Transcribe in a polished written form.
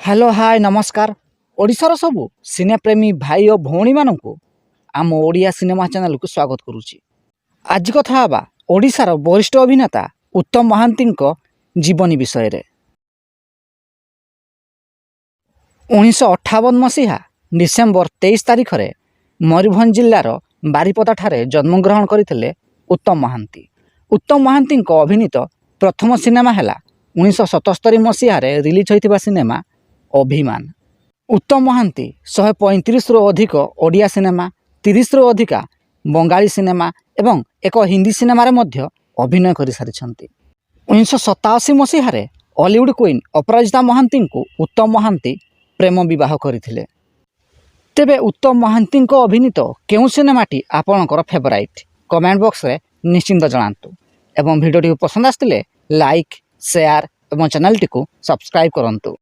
Hello hi नमस्कार। ओडिशार सबु सिनेप्रेमी भाई और भौणी मानू आम ओडिया सिनेमा चैनल को स्वागत करुच्ची। आज कथा हवा ओडिशार वरिष्ठ अभिनेता उत्तम महांती जीवनी विषय रे। 1958 मसीहा डिसेम्बर 23 तारिख में मयूरभंज जिलार बारिपदा ठारे जन्मग्रहण करते उत्तम महांती। उत्तम महांती अभिनीत प्रथम सिनेमा है 1977 मसीह रिलीज होता सिनेमा अभिमान। उत्तम महांती 135 रु अधिक ओडिया सिनेमा, 30 रु अधिका बंगाली सिनेमा एवं एक हिंदी सिनेमा अभिनय कर सारी। 1987 मसीह हॉलीवुड क्वीन अपराजिता महांती को उत्तम महांती प्रेम विवाह करथिले। तेबे उत्तम महांती अभिनीत केउ सिनेमाटी आपणकर फेवराइट कमेंट बॉक्स रे निश्चिंत जणातु एवं वीडियो पसंद आसतिले लाइक शेयर एवं चैनल टी को सब्सक्राइब करंतु।